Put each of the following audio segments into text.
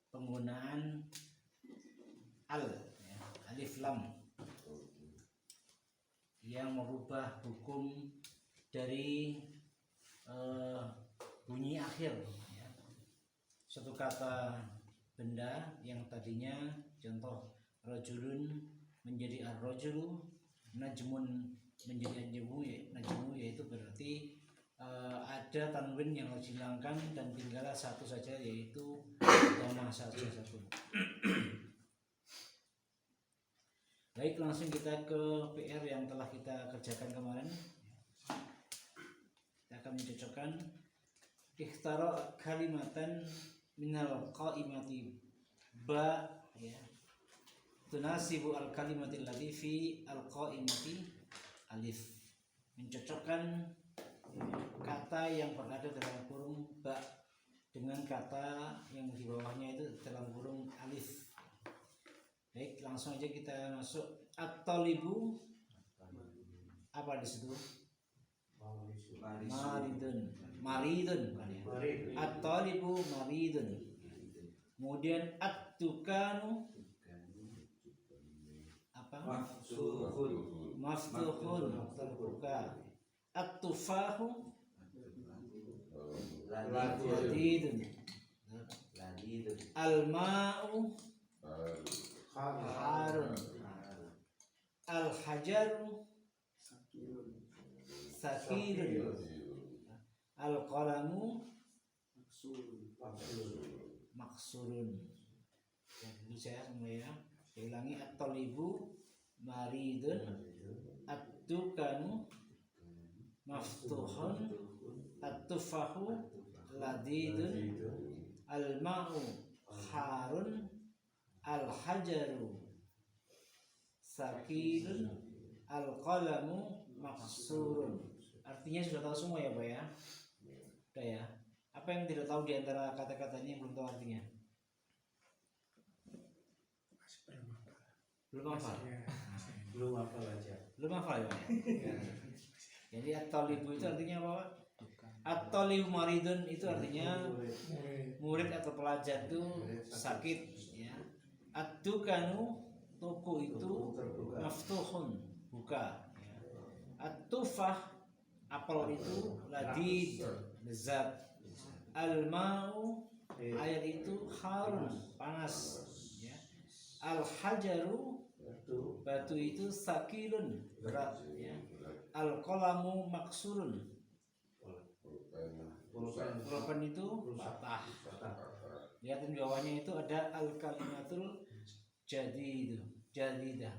penggunaan al ya, alif lam yang merubah hukum dari bunyi akhir ya. Suatu kata benda yang tadinya contoh rajulun menjadi ar-rajulu, najmun menjadi najmu, yaitu berarti ada tanwin yang harus dihilangkan dan tinggallah satu saja, yaitu dhamma saja satu. Baik, langsung kita ke PR yang telah kita kerjakan kemarin. Kita akan mencocokkan ikhtara kalimatan minal qaimati ba ya tunasibu al kalimatil lati fi al qaimati alif. Mencocokkan kata yang berada dalam kurung ba dengan kata yang di bawahnya itu dalam kurung alif. Baik, langsung aja kita masuk. At-talibu apa di situ? Maridun kan ya. At-talibu maridun. Kemudian at-tukanu apa? Maftuhun terbuka. At-tufahu ladidun. Al-ma'u harun. Al-hajaru sakirun. Al-qalamu maksurun. Ya, dulu saya semua ya. Saya ulangi. At-talibu maridun, at-tukanu maftuhun, at-tufahu ladidun, al-ma'u harun, al-hajaru sakirun, al-qalamu maksurun. Artinya sudah tahu semua ya Pak ya? Sudah ya? Apa yang tidak tahu di antara kata-kata ini yang belum tahu artinya? Belum hafal? Belum hafal aja. Belum hafal ya? Jadi at-talibu itu artinya apa Pak? At-talibu maridun itu artinya murid atau pelajar itu sakit ya. At-tukanu toko itu maftuhun buka ya. At-tufah apel itu ladid lezat. Al-ma'u air itu harun panas ya. Al-hajaru batu itu sakilun berat ya. Al-qalamu maksurun pulpen itu patah. Lihat di bawahnya itu ada al-kalimatul jadidah.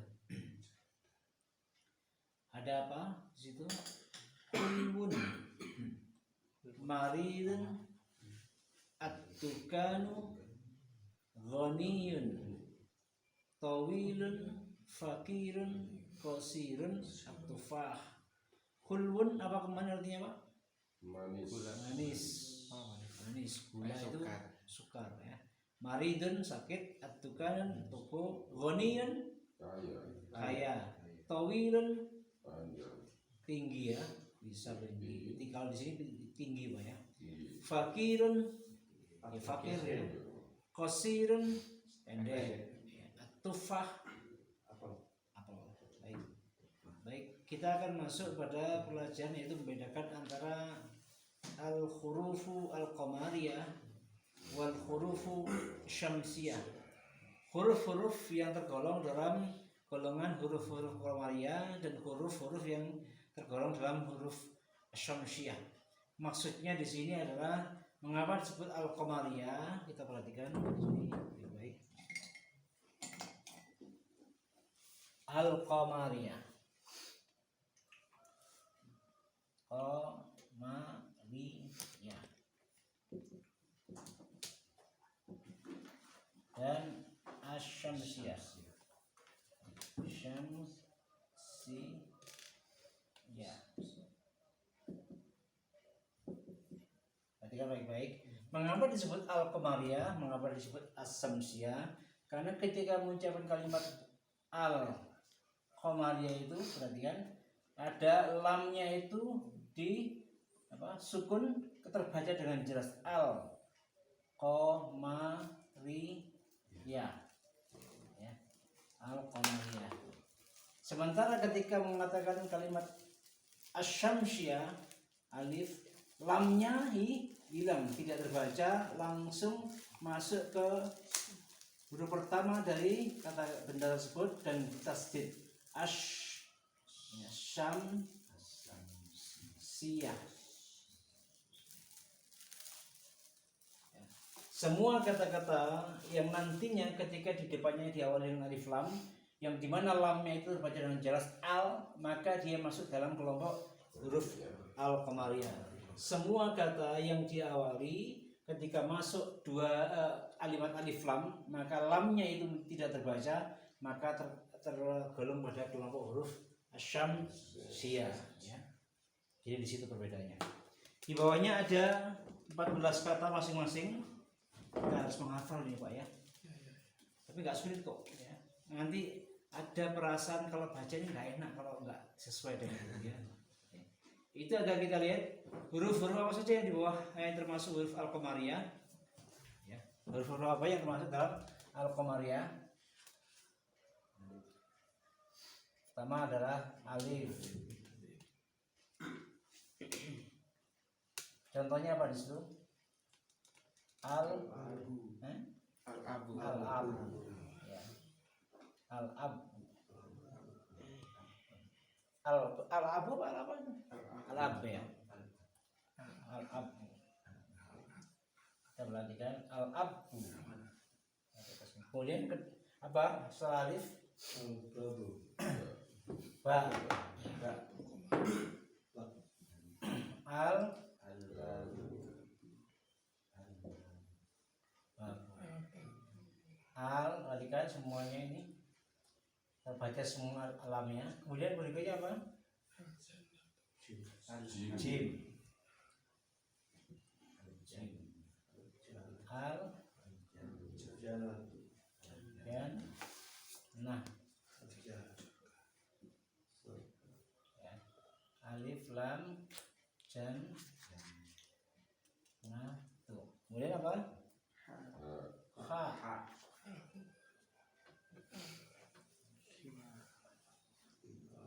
Ada apa di situ? Kulwun maridun at-tukanu ghaniyun tawilun fakirun qasirun at-tufah. Kulwun apa kemana artinya Pak? Manis gula itu sukar ya. Maridun sakit, at-tukanun toko, ghaniyun kaya, tawilun tinggi ya, bisa tinggi. Kalau di sini tinggi Pak ya. Fakirun ya fakir ya. Qasirun pendek. At-tufah apel. Baik, kita akan masuk pada pelajaran yaitu membedakan antara al-hurufu al-qamariyah wal hurufu syamsiyah. Huruf-huruf yang tergolong dalam golongan huruf-huruf qamariyah dan huruf-huruf yang tergolong dalam huruf syamsiyah. Maksudnya di sini adalah mengapa disebut al-qamariyah? Kita perhatikan di sini baik. Al-qamariyah. Qamariyah. Dan asyamsiyah. Syamsiyah. Perhatikan baik-baik. Mengapa disebut al-qamariyah? Mengapa disebut asyamsiyah? Karena ketika mengucapkan kalimat al-qamariyah itu, perhatikan ada lamnya itu di sukun terbaca dengan jelas al. qamariyah, ya, al-qamariyah. Sementara ketika mengatakan kalimat asyamsiyah, alif lamnya hilang, tidak terbaca, langsung masuk ke huruf pertama dari kata benda tersebut dan tasdid syamsiyah. Semua kata-kata yang nantinya ketika di depannya diawali dengan alif lam, yang dimana lamnya itu terbaca dengan jelas al, maka dia masuk dalam kelompok huruf al-qamariyah. Semua kata yang diawali ketika masuk dua kalimat alif lam, maka lamnya itu tidak terbaca, maka tergolong pada kelompok huruf asyamsiyah. Ya. Jadi di situ perbedaannya. Di bawahnya ada 14 kata masing-masing. Kita harus menghafal nih Pak ya. Tapi nggak sulit kok. Ya. Nanti ada perasaan kalau bacanya nggak enak kalau nggak sesuai dengan itu ya. Itu ada kita lihat huruf-huruf apa saja yang di bawah yang termasuk huruf al-qamariyah. Ya. Huruf-huruf apa yang termasuk dalam al-qamariyah? Pertama adalah alif. Contohnya apa di situ? Al-abu. Al-abu. Ya. Al-abu. Al-abu apa? Al-ab ya. Al-ab. Kita perhatikan al-abu. Kemudian apa? Setelah alif ba. Perhatikan semuanya ini terbaca semua alamnya. Kemudian berikutnya apa? Jim. Al dan nah. Ya. Alif lam jan nah tuh. Kemudian apa? Ha.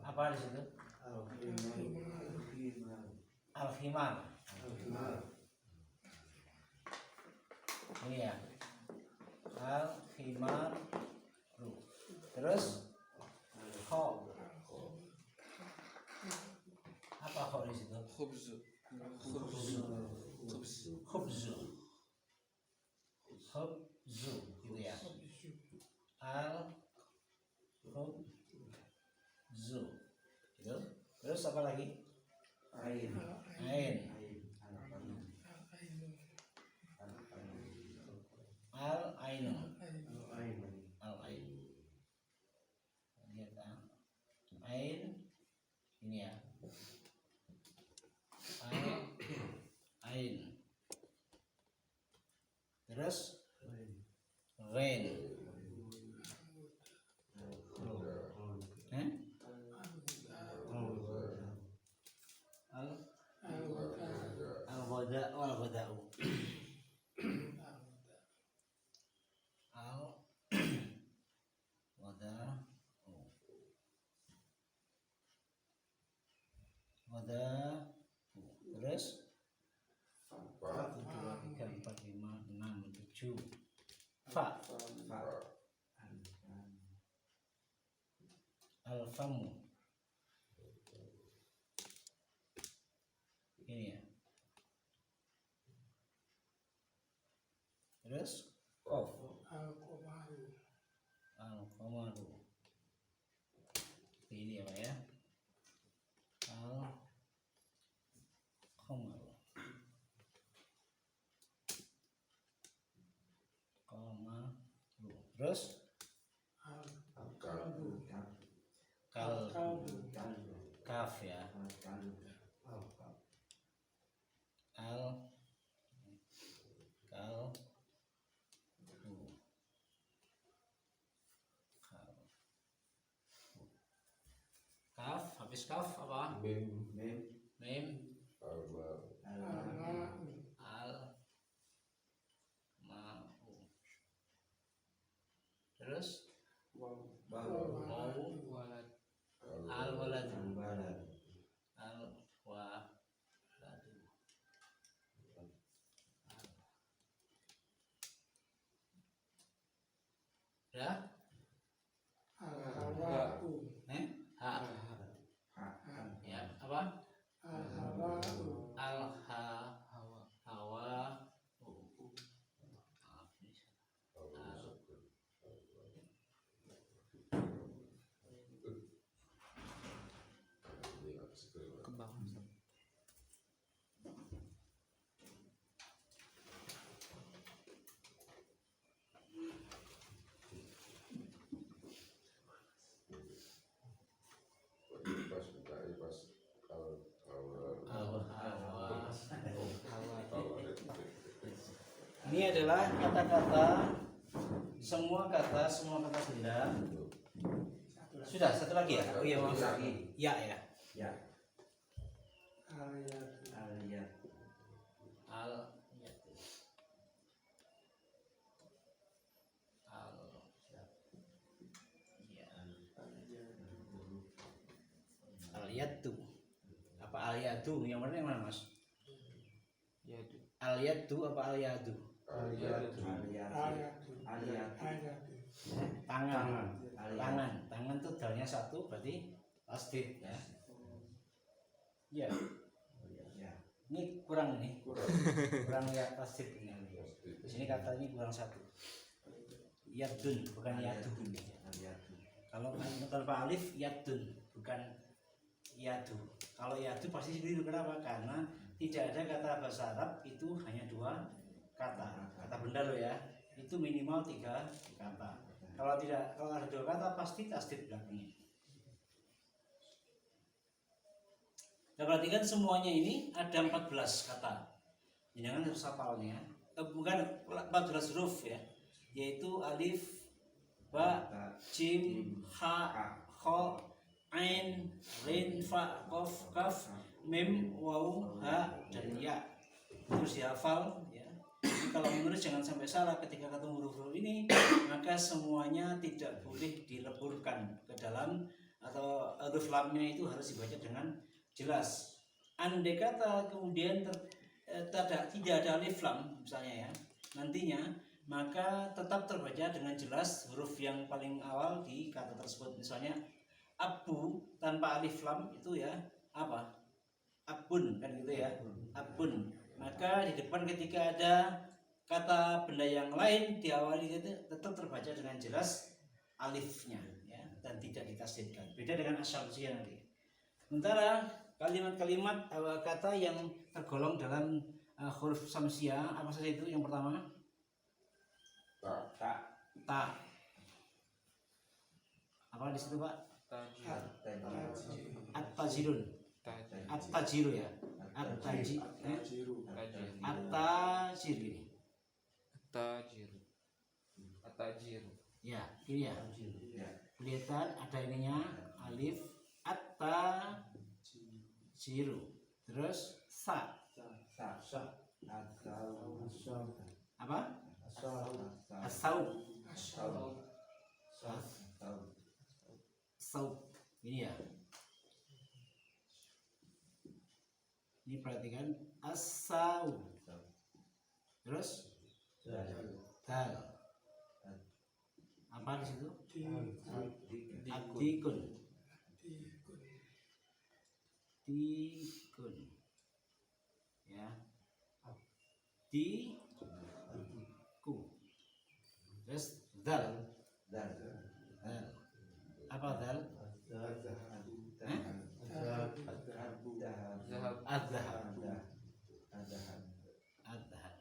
Apa di situ? Al-himar. Ini ya. Al-himar. Terus kho. Apa kho di situ? Khubzu. Gitu ya. Al-khubzu. Gitu. Terus apa lagi? Ain. Al-ainu. Lihat ain ini ya. Ain. Terus ghain. Al-ghada'u. Terus 1, 2, 3, 4, 5, 6, 7 fa. Al-famu. Ini ya. Terus qaf. Al-qamaru. Ini ya Pak ya. Al-qamaru. Terus kaf ya. Kaf, habis kaf apa? Mim. Al Terus Wow. walad al waladu. Balad. Al waladu. Ya? al-hawa'u Ha. Ha. Ya, apa? al-hawa'u Al ha hawa Ini adalah kata-kata, semua kata benda. Sudah, satu lagi ya? Oh iya, maaf lagi. Ya ya. Ya. al-yadu Aliyat. Al al ya. Al yadu. Apa al yadu? Yang mana Mas? yadu Al yadu apa al yadu? Aliyat. ayatu Aliyat. ayatu Tangan. Aliyat. Tangan tuh dalnya satu berarti tasdid ya. Ya, Ya. ini kurang kurang ya tasdid ini. Di sini kata ini kurang satu. Yadun bukan yadun. Aliyat. Kalau tanpa alif yadun bukan yadu. Kalau yadu pasti keliru. Kenapa? Karena tidak ada kata bahasa Arab itu hanya dua kata benda loh ya. Itu minimal 3 kata. Kalau ada 2 kata pasti tasdid belakangnya. Nah, perhatikan semuanya ini ada 14 kata. Jangan harus hafalnya. Bukan 14 huruf ya. Yaitu alif, ba, jim, ha, kha, ain, rin, fa, qaf, kaf, mim, waw, ha, dan ya. Terus dihafal ya. Jadi kalau menulis jangan sampai salah ketika ketemu huruf-huruf ini, maka semuanya tidak boleh dileburkan ke dalam atau huruf lamnya itu harus dibaca dengan jelas. Andai kata kemudian tidak ada alif lam misalnya ya, nantinya maka tetap terbaca dengan jelas huruf yang paling awal di kata tersebut. Misalnya abu tanpa alif lam itu ya apa? Abun kan gitu ya. Abun. Maka di depan ketika ada kata benda yang lain diawali itu tetap terbaca dengan jelas alifnya ya, dan tidak ditasdidkan. Beda dengan asyamsiyah nanti. Sementara kalimat-kalimat kata yang tergolong dalam huruf samsiyah apa saja itu? Yang pertama ta. Apa di situ Pak? At-tajirun. At-tajiru ya. At-tajir. At-tajir ini. at-tajiru Ya, ini ya. Kelihatan ada ininya alif at-tajiru. Terus sa. Apa? As-saub. Saub. Ini ya. Ini perhatikan as-saub. Terus dal. Apa di situ? Adikun. Dikun. Ya. Diku. Terus dal. Dal. Apa dal? Adzhab. Adzhab.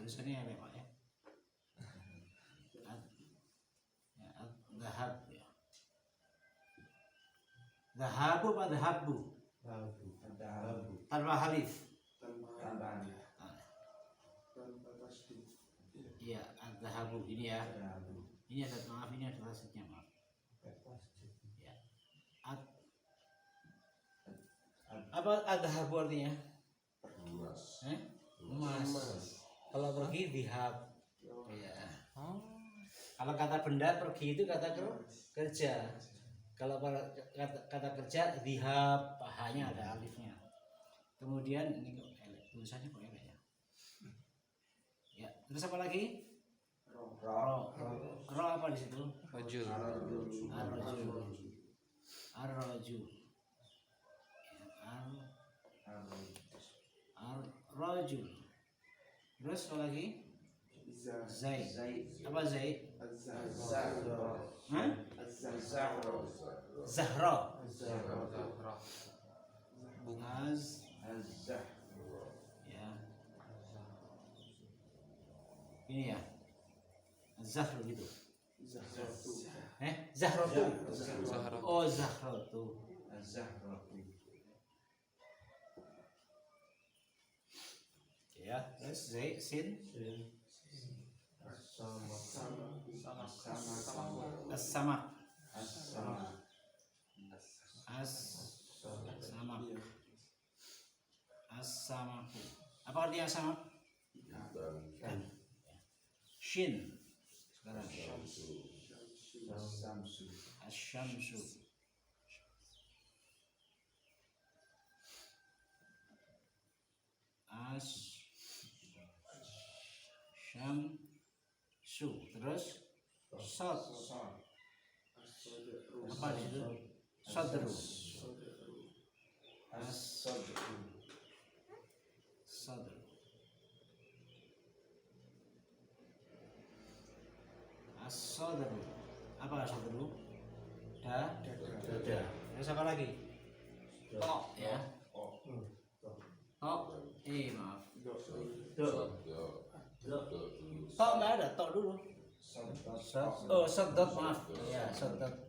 Tulisannya apa Pak ya? Adzhab ya. Dhahabu apa dhahabu? Tanpa alif. Iya, adzhabu ini ya. Ini ada maaf, ini ada tasdidnya maaf. Ya. Apa adzhabu artinya? Emas. Kalau pergi dhahab. Ya. Kalau kata benda pergi itu kata kerja. Kalau kata kerja dhihab, pahanya ada alifnya. Kemudian ini kok elek, tulisannya kok elek ya. Ya, terus apa lagi? Ro apa di situ? Rajul. Ar-rajul. Ar-rajul. Terus apa lagi? Zaid. Apa Zaid? Hah? Zahra. Ya. Ini ya. Zahra gitu. Zahratu. Zahra. Oh, Zahratu. Ya, terus Zaid sin as-samak. As-samak. Apa artinya samak? Ikan. Shin. Sekarang Asy-syamsu. Asy-syamsu. Terus sad. Apa di situ? Sadru. Sadru. As-sadru. Apa sadru? Dada. Terus apa lagi? Tok ya. Tok. Maaf. Tok nggak ada. Tok dulu. Oh, sadot, maaf. Ya, sadot.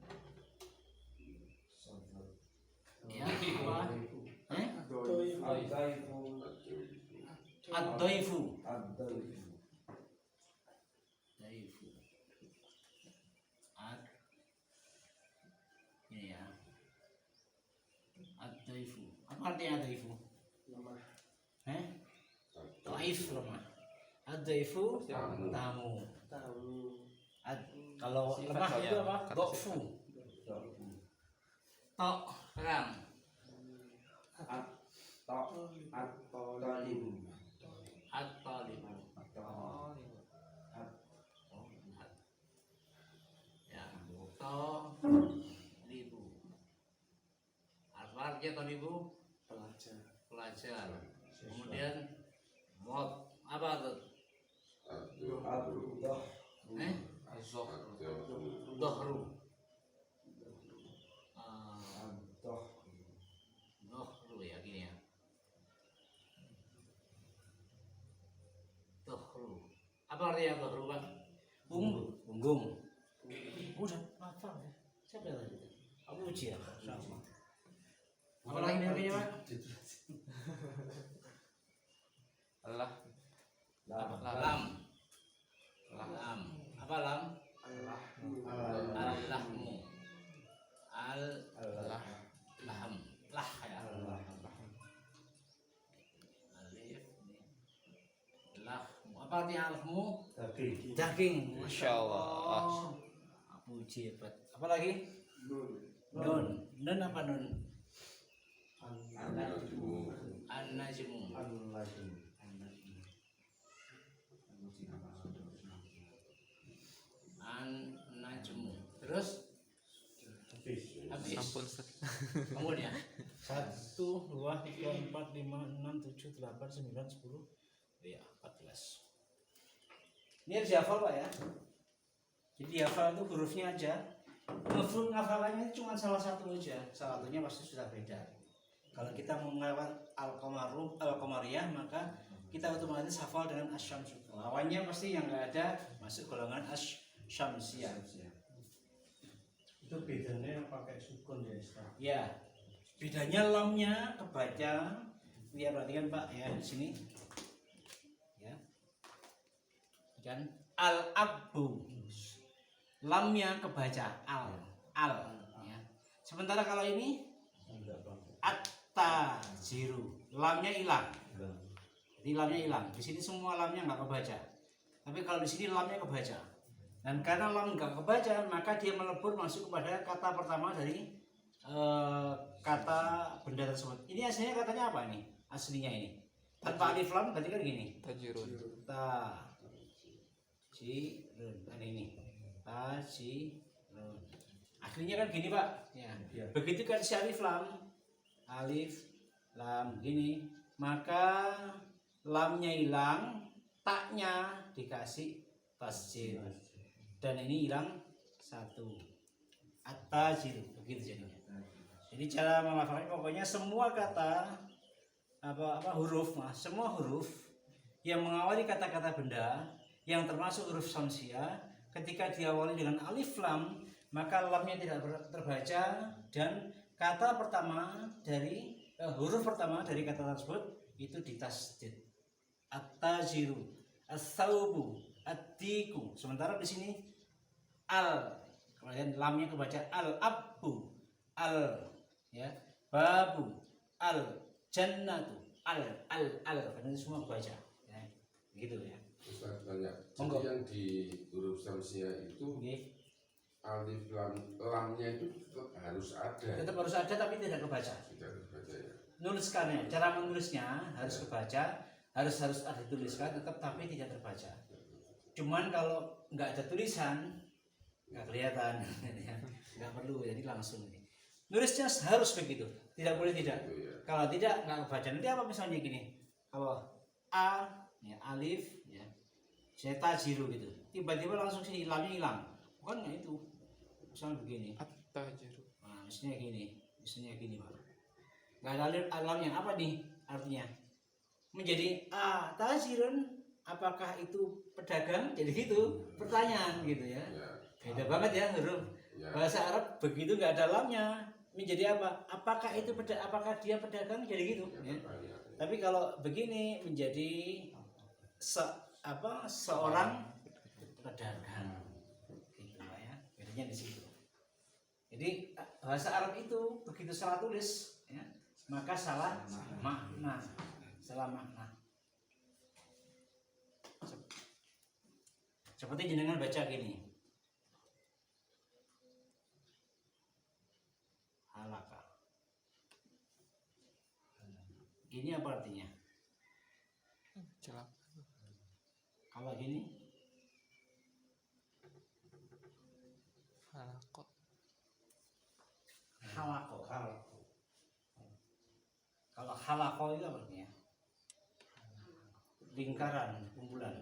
Ya, apa? Ad-daifu. Ini ya. Ad-daifu. Apa artinya ad-daifu? Dhaif lemah. Ad-daifu tamu. Kalau lemah itu apa? Dhafu. Tok sekarang. At-talibu. Ya, talibu. Apa artinya talibu? Pelajar. Kemudian mod apa tuh? Dohru. Dohru ya gini ya. Dohru. Apa artinya dohru, Pak? Punggung. Udah hafal ya. Siapa yang tadi? Aku uji ya. Sama. Apa lagi namanya, Pak? Allah. Lam. Apa lam? Al-lahmu. Al-lahm. Lah ya. Alif. Lahmu. Apa artinya lahmu? Daging. Masya Allah. Aku uji hebat. Apa lagi? Nun. Nun apa nun? An-najmu. An-najmu. Terus? Habis. Ampun Ustaz. Kemudian 1, 2, 3, 4, 5, 6, 7, 8, 9, 10. Ya, 14. Ini harus dihafal, Pak ya. Jadi hafal itu hurufnya aja. Ngafalannya cuma salah satu aja. Salah satunya pasti sudah beda. Kalau kita menghafal al-qamariyah, maka kita otomatis hafal dengan asy-syamsu. Lawannya pasti yang nggak ada masuk golongan asy-syamsiyah. Itu bedanya pakai sukun ya Ustaz? Ya, bedanya lamnya kebaca. Lihat perhatikan Pak ya di sini. Ya, kan al-abbu. Lamnya kebaca al ya. Sementara kalau ini at-tajiru, lamnya hilang. Jadi lamnya hilang. Di sini semua lamnya nggak kebaca. Tapi kalau di sini lamnya kebaca. Dan karena lam nggak kebaca, maka dia melebur masuk kepada kata pertama dari kata benda tersebut. Ini aslinya katanya apa nih? Aslinya ini tanpa alif lam berarti kan gini. Tajirun. Tajirun. Ada ini. Tajirun. Aslinya kan gini Pak. Ya. Ya. Begitu kan si alif lam gini, maka lamnya hilang, taknya dikasih tasjid. Dan ini hilang satu. At-tajir begitu jadinya. Jadi cara melafalnya pokoknya semua kata huruf semua huruf yang mengawali kata-kata benda yang termasuk huruf samsiah ketika diawali dengan alif lam maka lamnya tidak terbaca dan kata pertama dari huruf pertama dari kata tersebut itu ditasdid. At-tajiru, as-saubu, at-tiku. Sementara di sini al, kemudian lamnya kebaca al-abbu, al ya, babu, al jannatu, al karena itu semua kebaca ya. Gitu ya. Ustaz tanya, Monggo. jadi yang di huruf samsiah itu Oke. alif lamnya itu tetap harus ada. Tetap harus ada tapi tidak kebaca. Tidak terbaca ya. Nuliskannya, cara menulisnya harus kebaca, harus ada tuliskan tetap tapi tidak terbaca. Cuman kalau nggak ada tulisan nggak kelihatan, nggak perlu jadi langsung. Nulisnya harus begitu, tidak boleh tidak. Itu ya. Kalau tidak nggak kebaca. Nanti apa misalnya gini, kalau a, ya, alif, ya, saya tajiru gitu, tiba-tiba langsung sini lamnya hilang, bukan nggak itu. Misalnya begini, At-tajirun. nah, misalnya gini Pak. Nggak ada alif alamnya, apa nih artinya? Menjadi a tajirun, apakah itu pedagang? Jadi gitu, pertanyaan gitu ya. Ya. Beda banget ya huruf Ya. bahasa Arab begitu nggak ada lamnya menjadi apa? Apakah itu apakah dia pedagang? Jadi gitu. Ya. Ya. Tapi kalau begini menjadi seorang pedagang, gitu Pak ya. Bedanya di situ. Jadi bahasa Arab itu begitu salah tulis, ya, maka salah makna, salah makna. Seperti jenengan baca gini. Halaka. Ini apa artinya? Celaka. Kalau gini, Halakot. halako. Kalau halako itu apa artinya? Lingkaran, kumpulan.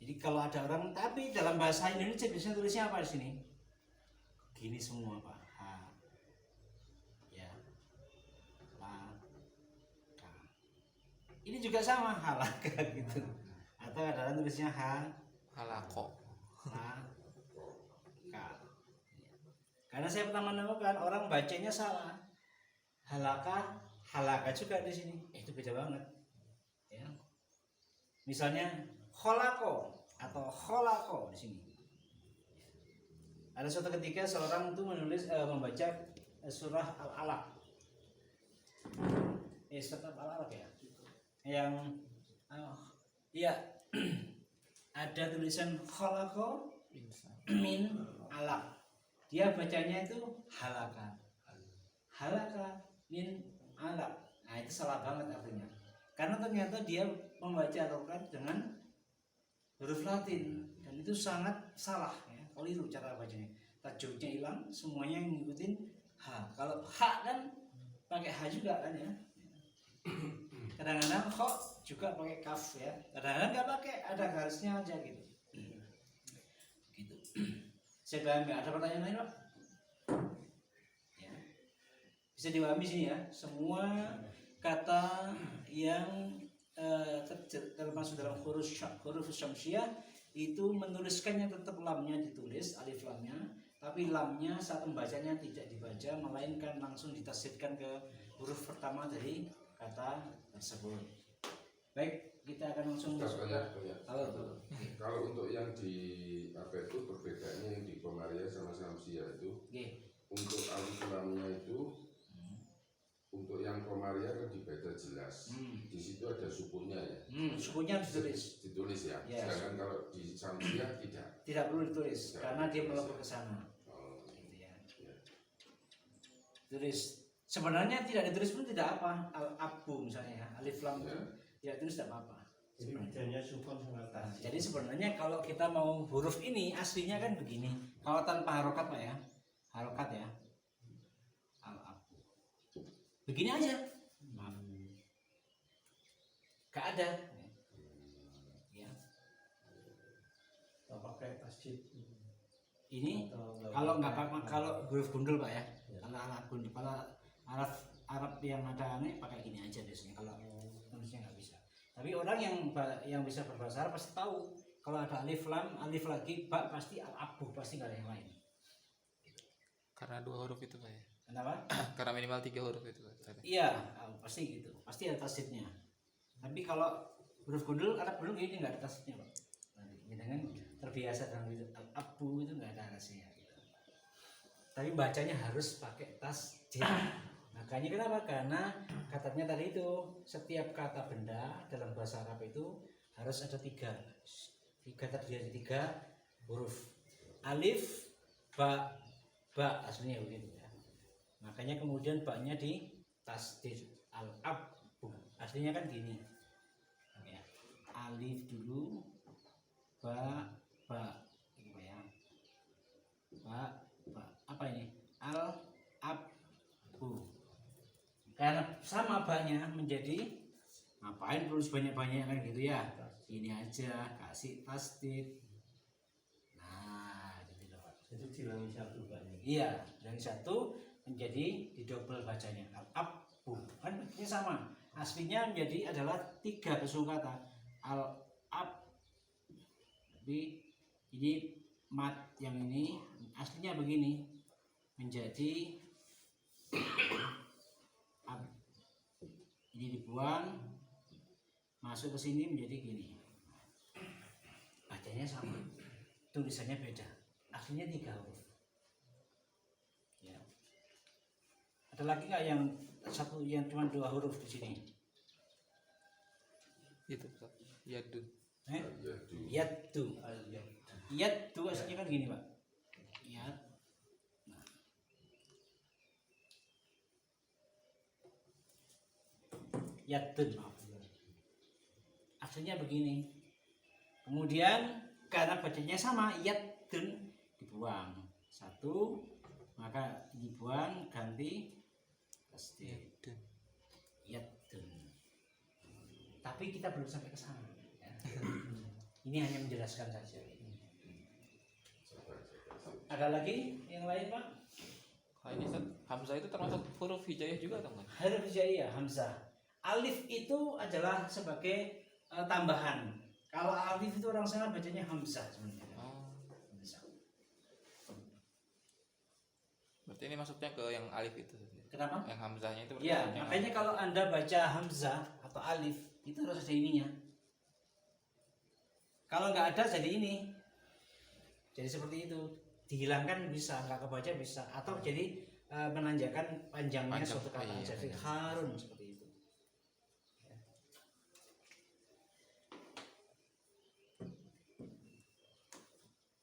Jadi kalau ada orang, tapi dalam bahasa Indonesia biasanya tulisnya apa di sini? Gini semua Pak. Ya. Halaka. Ini juga sama halaka gitu. Atau ada orang tulisnya Halako. halaka. Karena saya pertama menemukan orang bacanya salah. Halaka juga di sini. Itu beda banget. Ya. Misalnya kholako atau kholako di sini. Ada suatu ketika seorang itu membaca surah Al-Alaq. Surah Al-Alaq ya. Yang ya ada tulisan kholako Insan. min alaq. Dia bacanya itu halaka min alaq. Nah itu salah banget artinya, karena ternyata dia membaca Al-Quran dengan huruf Latin dan itu sangat salah ya, keliru cara bacanya, tajwidnya hilang, semuanya yang ngikutin H. Kalau H kan pakai H juga kan ya, kadang-kadang kho juga pakai kaf ya, kadang-kadang nggak pakai, ada garisnya aja gitu. Gitu. Saya paham nggak? Ada pertanyaan lain Pak? Ya. Bisa dipahami sini ya, semua kata yang termasuk dalam huruf syamsiah itu menuliskannya tetap lamnya ditulis, alif lamnya, tapi lamnya saat membacanya tidak dibaca, melainkan langsung ditasydidkan ke huruf pertama dari kata tersebut. Baik, kita akan langsung Ustaz, masuk. banyak. Kalau Kalau untuk yang di apa itu perbedaannya yang di Komariah sama Samsiah itu, Oke. untuk alif lamnya itu untuk yang Komaria kan dibaca jelas. Di situ ada sukunya ya. Sukunya ditulis. Ditulis ya. Yes. Sedangkan kalau di Samsiah tidak. Tidak perlu ditulis karena dia melebur ke sana. Oh, Gitu ya. ya. Tulis. Sebenarnya tidak ditulis pun tidak apa. Al-abu misalnya ya. Alif lam itu tidak tulis tidak apa-apa. Jadi bedanya sukun sama Nah, tasjid. jadi sebenarnya kalau kita mau huruf ini aslinya kan begini. Kalau tanpa harokat Pak ya. Harokat ya. Al-abu. Begini aja. Maaf. Gak ada. Ya. Atau pakai tasjid. Ini Atau kalau nggak pakai kalau huruf gundul Pak ya. Ya. Kalau Arab gundul, kalau Arab yang ada aneh pakai gini aja biasanya. Kalau tulisnya nggak bisa. Tapi orang yang bisa berbahasa Arab pasti tahu kalau ada alif lam, alif lagi, ba pasti al-abu, pasti nggak ada yang lain. Karena 2 huruf itu Pak ya. Kenapa? Karena minimal 3 huruf itu Pak. Iya, pasti gitu. Pasti ada tasdidnya. Tapi kalau huruf gundul, Arab gundul ini nggak ada tasdidnya Pak. Nanti dengan terbiasa dengan itu al-abu itu nggak ada rasanya. Gitu. Tapi bacanya harus pakai tasdid. Makanya kenapa? Karena katanya tadi itu setiap kata benda dalam bahasa Arab itu harus ada 3 terdiri dari 3 huruf. Alif, ba, aslinya begitu ya. Makanya kemudian baknya di tasdid al-abu. Aslinya kan gini. Ya. Alif dulu, ba, gitu ya. Ba, apa ini? Al-abu. Karena sama banyak menjadi ngapain perlu sebanyak-banyak kan gitu ya, ini aja kasih tasdid. Nah gitu loh Pak. Jadi dilangi satu banyak. Iya, dari satu menjadi didobel bacanya al-abu kan ini sama aslinya menjadi adalah 3 kata al-ab. Tapi ini mat yang ini aslinya begini menjadi ini dibuang masuk ke sini menjadi gini, bacanya sama tulisannya beda, aslinya 3 huruf ya. Ada lagi nggak yang satu yang cuma 2 huruf di sini? Itu Pak. Yadun. Yaddu. Yaddu aslinya kan gini Pak. Yad. Yadun, maaf. Aslinya begini. Kemudian karena bacanya sama, yadun dibuang 1, maka dibuang ganti tasdid Yadun. yadun. Tapi kita belum sampai ke sana. Ya. Ini hanya menjelaskan saja. Ada lagi yang lain Pak? Nah, ini Hamzah itu termasuk huruf hijaiyah juga atau enggak? Huruf hijaiyah Hamzah. Alif itu adalah sebagai tambahan. Kalau alif itu orang sana bacanya Hamzah sebenarnya. Oh. Hamzah. Berarti ini masuknya ke yang alif itu. Kenapa? Yang Hamzahnya itu berarti Ya, masuknya makanya kalau Anda baca Hamzah atau alif itu harus ada ininya. Kalau nggak ada jadi ini. Jadi seperti itu. Dihilangkan bisa, nggak kebaca bisa, atau jadi menanjakan panjangnya Panjang, suatu kata. iya, Jadi iya. Harun seperti itu. Ya.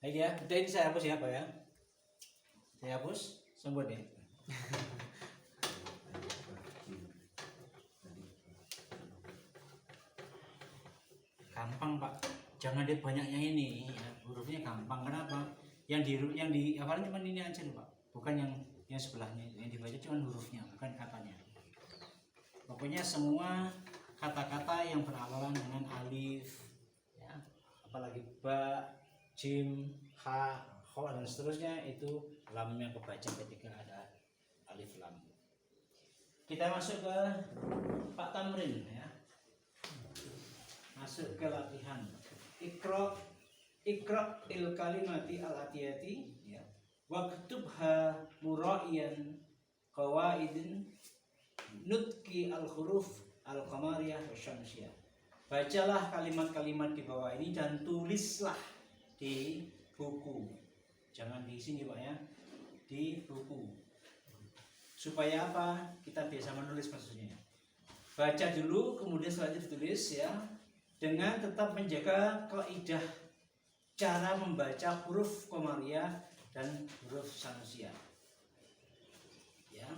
Baik ya, udah ini saya hapus ya Pak ya. Saya hapus, sembuh deh. Gampang Pak, jangan dia banyaknya ini ya. Hurufnya gampang. Kenapa? Yang dihafalin cuma ini aja loh Pak, bukan yang sebelahnya. Yang dibaca cuma hurufnya, bukan katanya. Pokoknya semua kata-kata yang berawalan dengan alif ya, apalagi ba, jim, ha, kho dan seterusnya itu lamnya kebaca ketika ada alif lam. Kita masuk ke Pak Tamrin ya. Masuk ke latihan. Ikra il kalimati al atiyati ya. Waktubha muraiyan qawaidin nutki al huruf al qamariyah wa syamsiyah. Bacalah kalimat-kalimat di bawah ini dan tulislah di buku. Jangan di sini Pak ya. Di buku. Supaya apa? Kita biasa menulis maksudnya. Baca dulu, kemudian setelah itu ditulis ya, dengan tetap menjaga kaidah cara membaca huruf Komariah dan huruf Sanusia. Ya,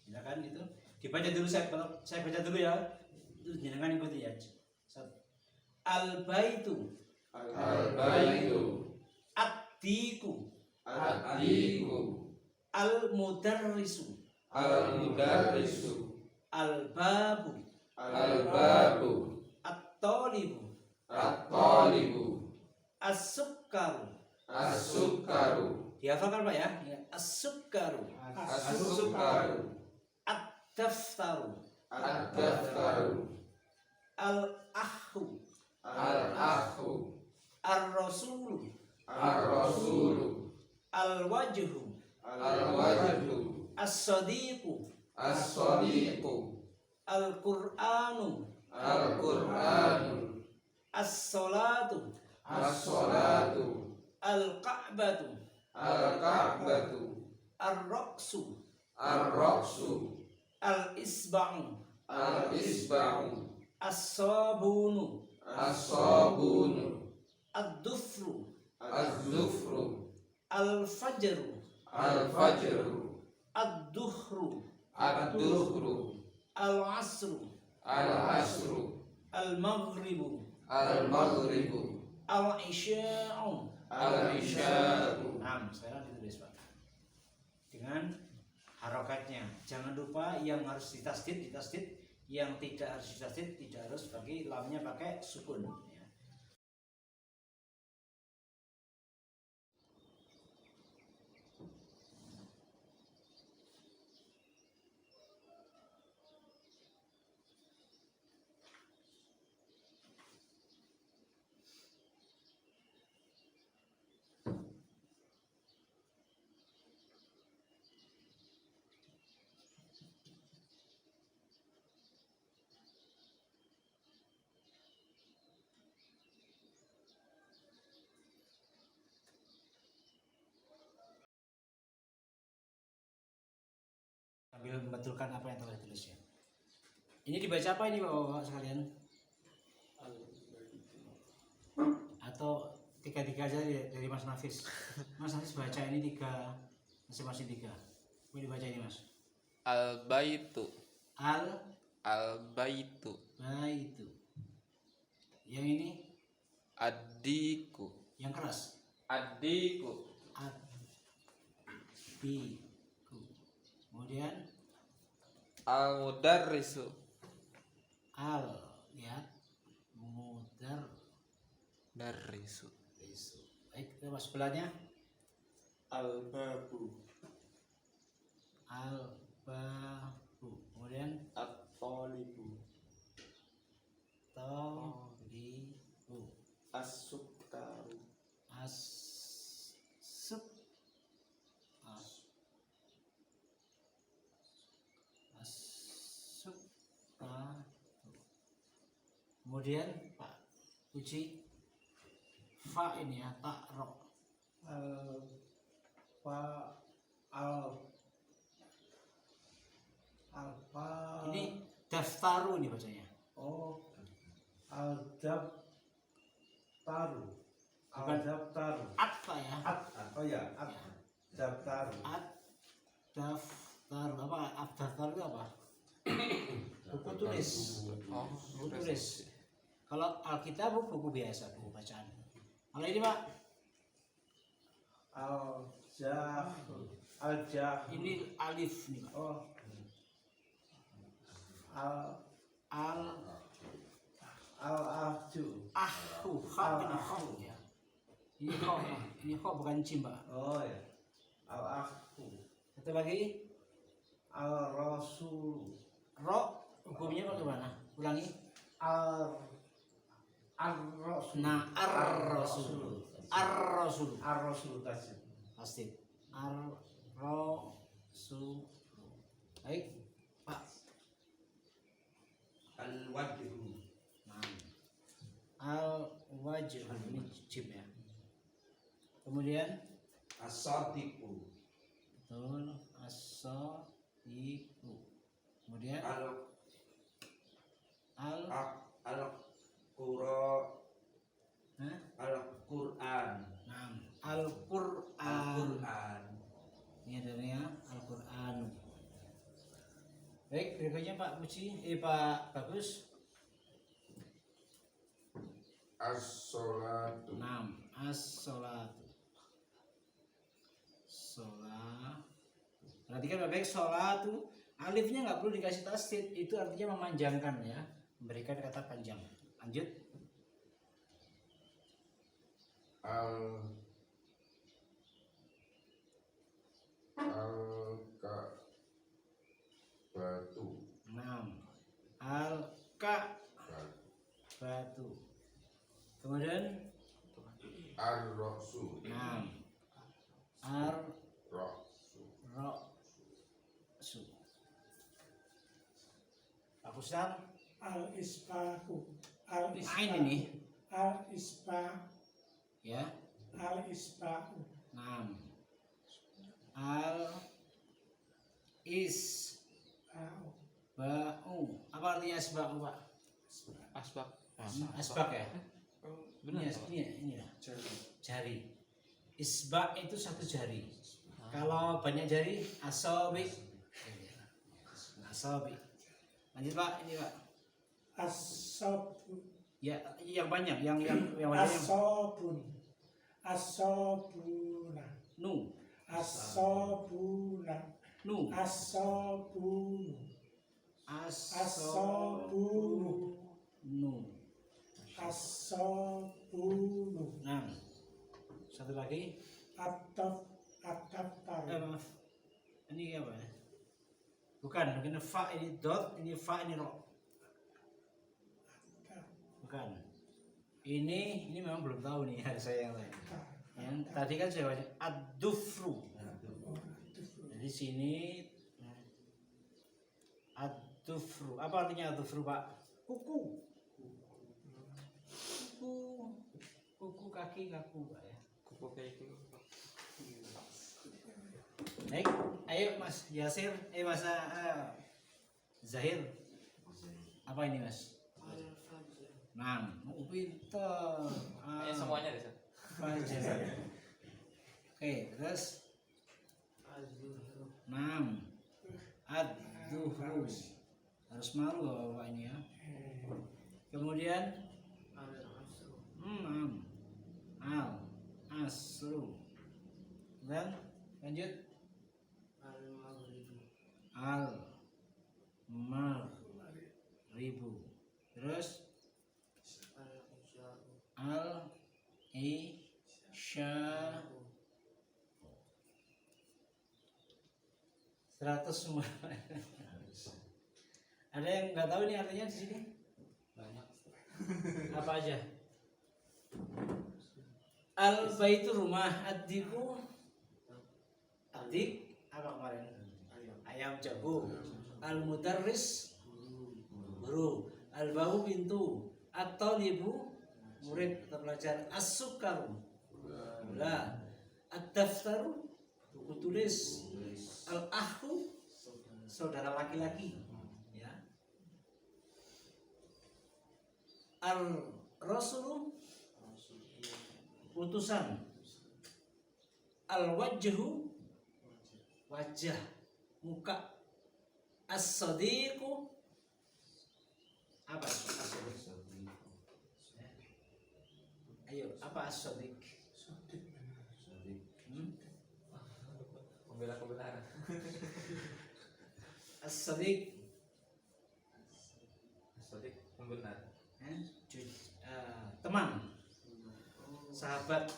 silakan itu dibaca dulu, saya baca dulu ya. Terus jangan ikuti ya. Al-baitu, Al-baitu, ad-diku, ad-diku, al-mudarrisu, al-mudarrisu, al-babu, al-babu, at-talibu, at-talibu, as-sukkaru. as-sukkaru, Dihafalkan Pak ya. As-sukkaru, as-sukkaru, ad-daftaru, ad-daftaru, al-ahhu, al-akhu, ar-rasulu, ar-rasulu, al-wajhu, al-wajhu, as-sadiqu, as-sadiqu, al-qur'anu, al-qur'anu, as-salatu, as-salatu, al-ka'batu, al-ka'batu, ar-raqsu, ar-raqsu, al-isba'u, al-isba'u, as-sabunu, as-sabunu, ad-dufru, az-zufru, al-fajru, al-fajru, ad-duhru, ad-duhru, al-asru, al-asru, al-maghribu, al-maghribu, al-isya'u. al-isya'u. Nah, sekarang ditulis Pak dengan harokatnya. Jangan lupa yang harus ditasdid, yang tidak harus ditasdid, tidak harus bagi lamnya pakai sukun ya. Sambil membetulkan apa yang telah ditulisnya. Ini dibaca apa ini Bapak sekalian? Atau tiga-tiga aja dari Mas Nafis. Mas Nafis baca ini tiga, masing-masing tiga. Boleh dibaca ini Mas. Al-baitu, Al al-baitu, baitu. Yang ini ad-diku, yang keras. ad-diku, Biku. Kemudian al-mudarrisu, al ya mudar darrisu, risu. Baik, kita masuk sebelahnya. Al-babu, Al babu. Kemudian at-talibu, talibu. as-sukkaru, As suk as as suk kemudian Pak Puji fa ini ya tak ro al-fa, al-fa, ini daftaru ini bacanya. oh, al-daftaru, Bukan. al-daftaru, Apa ya? oh ya, al-daftaru, Daftar apa? Daftar itu apa? Buku tulis. oh, Buku tulis. Kalau Alkitab buku biasa, buku bacaan. Kalau ini Pak, al-jah, ini alif nih Pak. oh, al al-ahju, Ahu, ha ini kho ya. Ini kho, ini kho bukan jim Pak. oh ya, al-ahju, Satu lagi, al-rasul, ro hukumnya bagaimana? Ulangi. ar-rasul, Nah, ar-rasul. Ar-rasul. ar-rasul tasjid, Pasti. Ar-rasul. Baik, Pak. al-wajhu, Nah, al-wajh ini jim ya. Kemudian as-sadiqu, betul, as-sadiqu. Iku. Kemudian al al al qura Hah? al Quran Nah, Al-Qur'an. Ini adanya Al-Qur'an. Baik, berikutnya Pak Puji, Pak Bagus. as-sholatu 6. As-sholatu. Sholat. Perhatikan baik-baik, sholatu. Alifnya nggak perlu dikasih tasdid, itu artinya memanjangkan ya, memberikan kata panjang. Lanjut. al batu 6. Al-Ka'batu. Kemudian ar-rasu 6. Ar-Ra'su. rasu Pak Ustaz, Al-isbahu. Ain ini Al-isbah. ya. Al-isbahu. 6. Al-isba'u. Apa artinya isba'u, Pak? Asbak. Asbak ya? Benar. Ini ya. Jari. Isba' itu satu jari. Kalau banyak jari, asobi. Asobi. Lanjut Pak, ini Pak. As-sabu. Ya, yang banyak, yang banyak yang As-sabun. As-sabuna. nu, As-sabuna. nu, As-sabunu. as-sabunu, nu. As-sabunu. Nah, satu lagi. At-daftar. Maaf. Ini apa ya? Bukan fa ini dot, ini fa ini ro. Bukan. Ini memang belum tahu nih ada saya yang lain. Yang tadi kan saya baca ad-dufru. Jadi sini ad-dufru. Apa artinya ad-dufru, Pak? Kuku. Kuku kaki kaku, Pak ya. Kuku kayak itu. Baik, ayo Mas Yasir, Mas Zahir. Apa ini Mas? Nah, pintar. Semuanya deh, Sat. Fajar. Oke, terus 6. Ad-duhru. Harus malu Bapak ini ya. Kemudian 6. Al-asru. Dan lanjut al-magribu. Terus al-isya. 100 semua. Ada yang nggak tahu ini artinya di sini? Banyak. Apa aja? Al-baitu rumah, ad-diku adik apa kemarin? Ayam jago. Al-mudarris guru. Al-bahu pintu. At-talibu murid atau pelajar. As-sukaru gula. Ad-daftaru buku tulis. Al-ahru saudara laki-laki ya. Al-rasulu utusan. Al-wajhu wajah, muka. As-sadiqu apa? As-sadiq. Ayo, apa as-sadiq? Pembela kebenaran. As-sadiq Sodik pembenar. Teman, sahabat.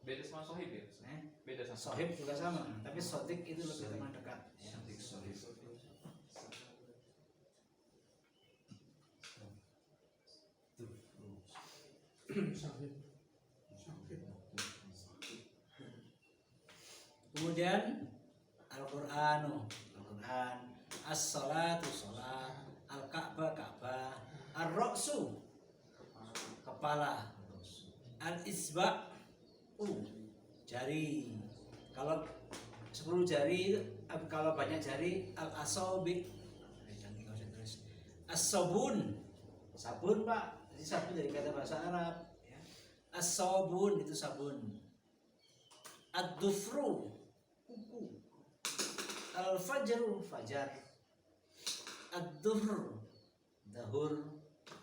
Beda sama sohib ya? Beda sama Sohib juga sama, tapi sadiq itu lebih teman dekat ya. Kemudian Al-Qur'an, as-salatu salat, al-ka'bah ka'bah, ar-ra'su kepala, al-isba' jari. Kalau 10 jari itu, kalau banyak jari al-asobi. As-sabun, sabun Pak, ini sabun dari kata bahasa Arab. Ya. As-sabun itu sabun. Ad-dufru, kuku. Al-fajru, fajar. Ad-duhr, dahur.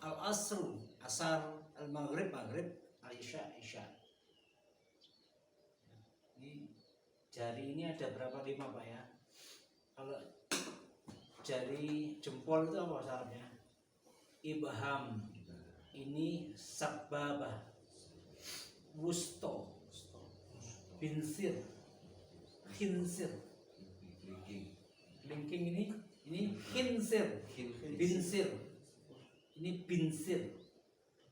Al-asru, asar. Al-maghrib, maghrib. Al-isya, isya. Ini jari ini ada berapa? 5 Pak ya. Kalau jari jempol itu apa bahasa Arabnya? Ibham. Ini sababah. Wusto. Binsir. Khinsir. Linking ini khinsir. Binsir. Ini binsir.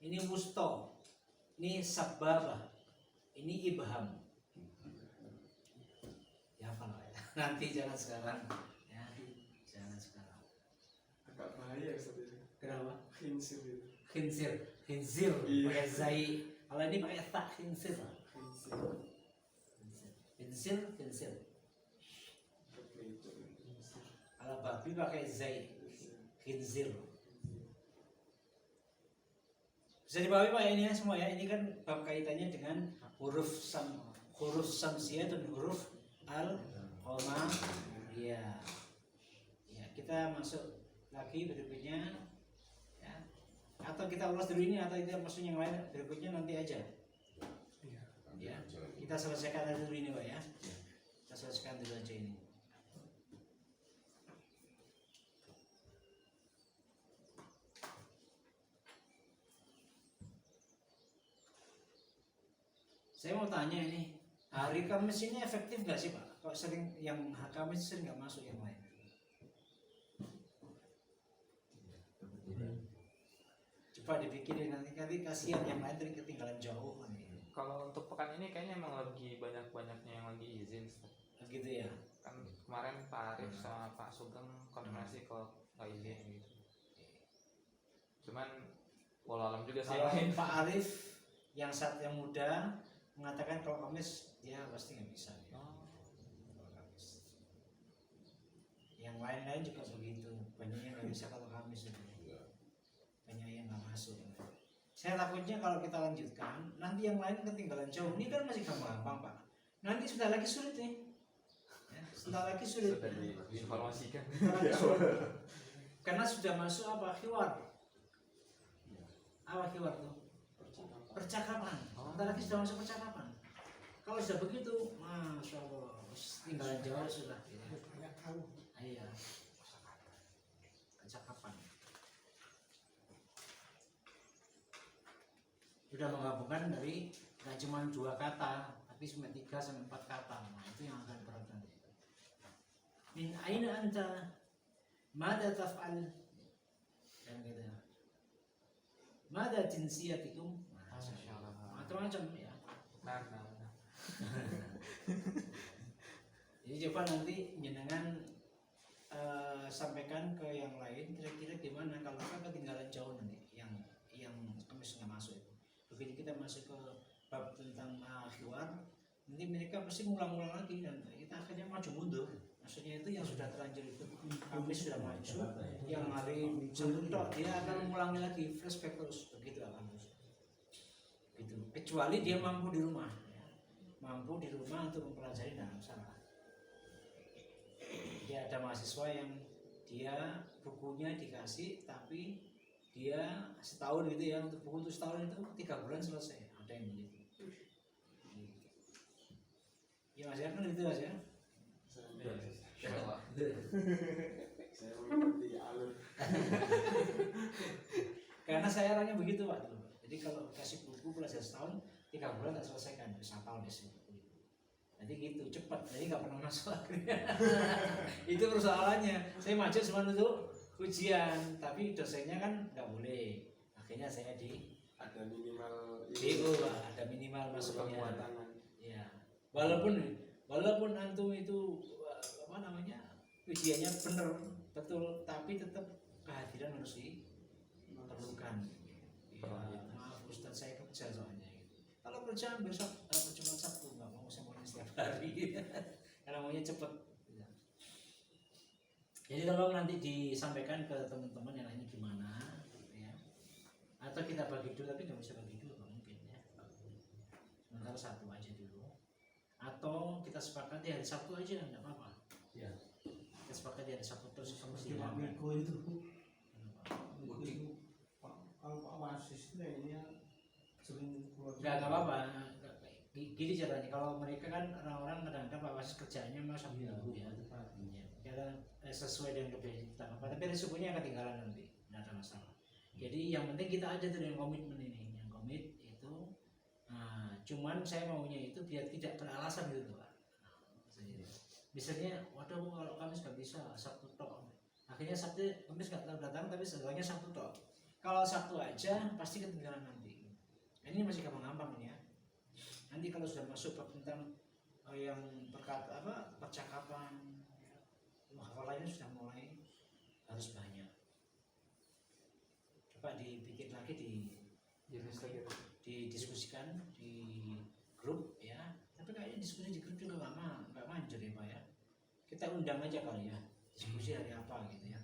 Ini wusto. Ini sababah. Ini ibham. Ya apa lah ya? Nanti jangan sekarang. Ya, jangan sekarang. Agak bahaya seperti Kenapa? khinsir itu. Khinzir Iya. pakai zai. Kalau ini pakai tak khinzir. Khinsir. Khinzir. Seperti itu. Kalau babi pakai zai. Khinzir. Bisa dipahami Pak ya ini ya semua ya. Ini kan bab kaitannya dengan huruf samsiah dan huruf al-qamar. Iya. Ya, kita masuk lagi berikutnya. Ya. Atau kita ulas dulu ini atau kita masuk yang lain berikutnya nanti aja. Ya. Kita selesaikan dulu ini Pak ya. Kita selesaikan dulu aja ini. Saya mau tanya ini, hari Kamis ini efektif nggak sih Pak? Kok sering yang Kamis sering nggak masuk yang lain? Coba dipikirin nanti kasihan yang lain ketinggalan jauh kan ya. Kalau untuk pekan ini kayaknya emang lagi banyak-banyaknya yang lagi izin, Ustaz. Gitu ya. Kan kemarin Pak Arif sama Pak Sugeng konfirmasi kalau nggak izin gitu. Cuman walau alam juga sih. Kalau Pak Arif yang muda mengatakan kalau Kamis dia pasti nggak bisa. Ya. Kalau Kamis. Yang lain-lain juga begitu. Banyak yang nggak bisa kalau Kamis itu. Banyak yang nggak masuk. Saya takutnya kalau kita lanjutkan, nanti yang lain ketinggalan jauh. Ini kan masih gampang Pak. Nanti sudah lagi sulit nih. Ya, sudah lagi sulit. Sudah diinformasikan. Karena sudah masuk apa? Khiwar. Apa khiwar tuh? Percakapan. Bentar lagi sudah masuk percakapan. Kalau sudah begitu, masya Allah, tinggalan jauh sudah. Iya. Percakapan. Sudah menggabungkan dari nggak cuma 2 kata, tapi sampai 3 sampai 4 kata. Nah, itu yang akan berat nanti. Min aina anta? Mada taf'al? Dan gitu. Mada jinsiyatikum? Macam-macam ya. Nah. Jadi coba nanti jenengan sampaikan ke yang lain kira-kira gimana kalau kan ketinggalan jauh nanti yang Kamis nggak masuk itu. Begitu kita masuk ke bab tentang khiwar, nanti mereka pasti ngulang-ngulang lagi dan kita akhirnya maju mundur. Maksudnya itu yang sudah terlanjur itu Kamis sudah maju, yang hari Sabtu dia akan mengulangi lagi flashback terus begitu akan terus. Gitu. Kecuali dia mampu di rumah, ya. Mampu di rumah untuk mempelajari dalam salah. Dia ada mahasiswa yang dia bukunya dikasih tapi dia setahun gitu ya, untuk buku itu setahun itu 3 bulan selesai, ada yang begitu. Ya Mas ya kan gitu Mas ya. Saya mengikuti alur. Karena saya orangnya begitu Pak. Jadi kalau kasih buku belajar setahun 3 bulan tak selesaikan, bisa tahun deh. Jadi gitu cepat, jadi nggak pernah masuk akhirnya. Itu persoalannya. Saya maju cuma untuk ujian, tapi dosennya kan nggak boleh. Akhirnya saya Ada minimal DO Pak, ada minimal masuknya. penguatangan. Ya, walaupun antum itu apa namanya ujiannya bener betul, tapi tetap kehadiran harus diperlukan. Ya, maaf Ustadz saya kerja soalnya. Kalau kerja besok cuma Sabtu nggak mau semuanya setiap hari. Karena karena maunya cepet. Jadi kalau nanti disampaikan ke teman-teman yang lainnya gimana, ya, atau kita bagi dulu, tapi nggak bisa bagi dulu mungkin ya. Sementara satu aja dulu, atau kita sepakati hari Sabtu aja nggak apa-apa. Ya. Kita sepakati hari Sabtu terus kamu Seperti Pak Miko itu. Kalau Pak Wasis itu ini sering keluar. Nggak apa-apa. Gini caranya, kalau mereka kan orang-orang kadang-kadang Pak Wasis kerjanya mau Sabtu dulu ya. Karena sesuai dengan kebiasaan kita apa, tapi resikonya ketinggalan nanti, tidak ada masalah. Jadi yang penting kita aja tuh yang komitmen ini, yang komit itu. Cuman saya maunya itu biar tidak beralasan gitu Pak. Misalnya, waduh kalau Kamis nggak bisa, Sabtu tok. Akhirnya Sabtu, Kamis nggak tahu datang, tapi setelahnya Sabtu tok. Kalau Sabtu aja pasti ketinggalan nanti. Ini masih gampang-gampang ini ya. Nanti kalau sudah masuk bab tentang yang perkata apa percakapan, hafalannya sudah mulai harus banyak. Coba dibikin lagi didiskusikan di grup ya. Tapi kayaknya diskusi di grup juga nggak manjur ya Pak ya. Kita undang aja kali ya, diskusi hari apa gitu ya.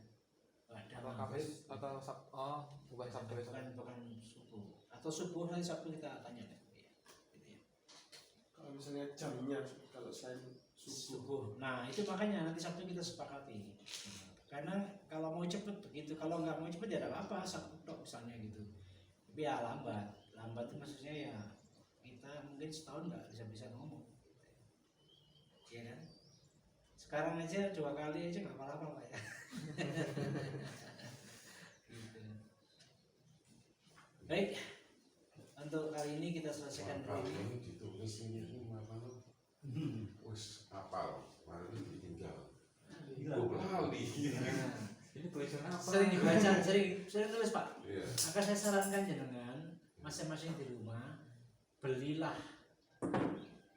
Atau Kamis atau Sabtu, oh bukan Sabtu besok. bukan subuh atau subuh hari Sabtu kita tanya deh. Gitu ya. Kalau misalnya jamnya kalau selain Subuh. Nah itu makanya nanti Sabtu kita sepakati. Karena kalau mau cepet begitu, kalau nggak mau cepet ya tidak apa-apa, Sabtu tok misalnya gitu. Tapi ya lambat itu maksudnya ya kita mungkin setahun nggak bisa ngomong, ya kan? Sekarang aja 2 kali aja nggak apa-apa Pak ya. Gitu. Baik, untuk kali ini kita selesaikan dulu. Ini ditulis ini apa lo? Wes apal, mari ditinggal. Lali. Ini tulisannya apa? Sering dibaca, sering tulis Pak. Iya. Maka saya sarankan jenengan masing-masing di rumah belilah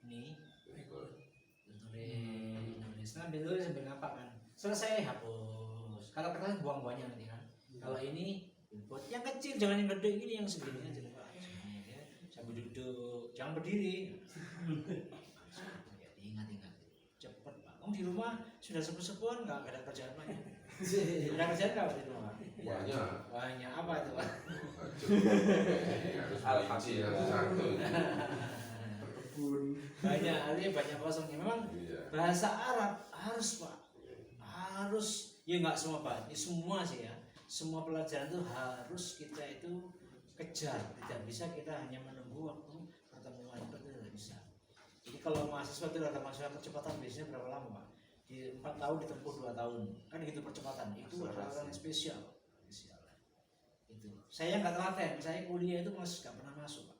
ini tulis sambil ngapa kan. Selesai hapus. Kalau kertas buang banyak nanti kan. Kalau ini buat yang kecil, jangan yang gede, ini yang segini aja Pak. Ya. Sambil duduk, jangan berdiri. Ingat cepet Pak. Kamu di rumah sudah sepuh-sepuhan nggak ada kerjaan banyak. Ada kerjaan nggak di rumah? Banyak apa itu Pak? Harus berinci satu. berkebun. Banyak kosongnya. Memang bahasa Arab harus Pak, harus ya nggak semua Pak, ini semua sih ya. Semua pelajaran itu harus kita itu kejar. Tidak bisa kita hanya menunggu waktu pertemuan itu tidak bisa. Jadi kalau mahasiswa itu ada mahasiswa percepatan biasanya berapa lama Pak? Di 4 tahun ditempuh 2 tahun, kan gitu percepatan. Itu adalah orang yang spesial. Itu. Saya nggak telaten, saya kuliah itu masih nggak pernah masuk Pak.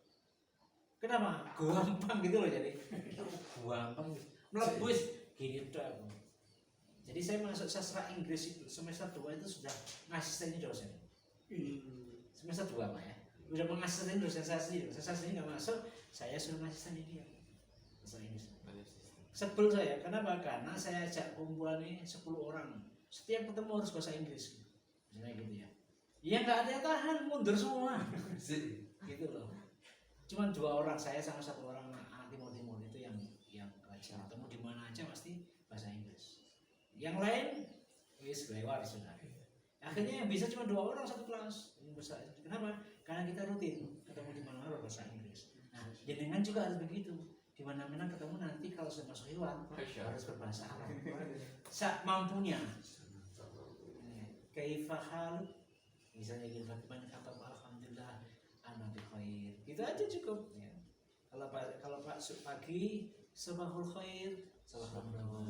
Kenapa? Gampang gitu loh jadi. Gampang. Melebus gini doang. Jadi saya masuk sastra Inggris itu semester 2 itu sudah ngasisteni dosen. Semester 2 Pak ya. Udah mengasisteni dosen saya sendiri nggak masuk, saya suruh ngasisteni dia. Bahasa Inggris. Sebel saya, kenapa? Karena saya ajak kumpulan ini 10 orang. Setiap ketemu harus bahasa Inggris. Misalnya gitu ya. Ya nggak ada yang tahan, mundur semua. Gitu loh. Cuman 2 orang, saya sama 1 orang anak timur itu yang rajin ketemu di mana aja pasti bahasa Inggris. Yang lain wis lewat sudah. Akhirnya yang bisa cuma 2 orang satu kelas. Kenapa? Karena kita rutin ketemu di mana-mana bahasa Inggris. Nah, jenengan juga harus begitu. Di mana-mana ketemu nanti kalau sudah masuk hewan harus berbahasa Arab. Mampunya. Kaifahal misalnya gitu, bagaimana kata alhamdulillah ana bi khair. Gitu aja cukup ya. Kalau Pak pagi sabahul khair, sabahul nur.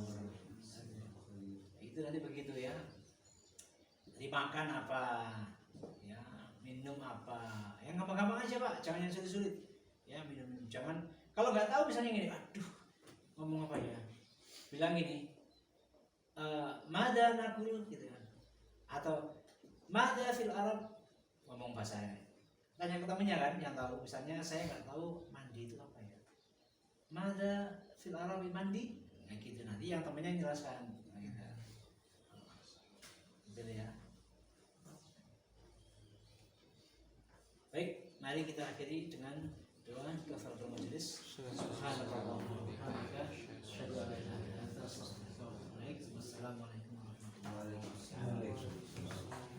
Itu nanti begitu ya. Dimakan apa? Ya, minum apa? Yang gampang-gampang aja Pak, jangan yang sulit-sulit. Ya, minum jangan. Kalau nggak tahu misalnya gini, aduh, ngomong apa ya? Bilang gini, mada nakul gitu kan, atau mada fil Arab, ngomong bahasanya. Tanya ke temennya kan, yang tahu. Misalnya saya nggak tahu mandi itu apa ya? Mada fil Arab mandi, nah gitu nanti yang temennya jelaskan. Nah, gitu ya. Baik, mari kita akhiri dengan doa kafaratul majelis. Subhanallah wa bihamdihi, asyhadu an la ilaha illa anta Assalamualaikum warahmatullahi wabarakatuh.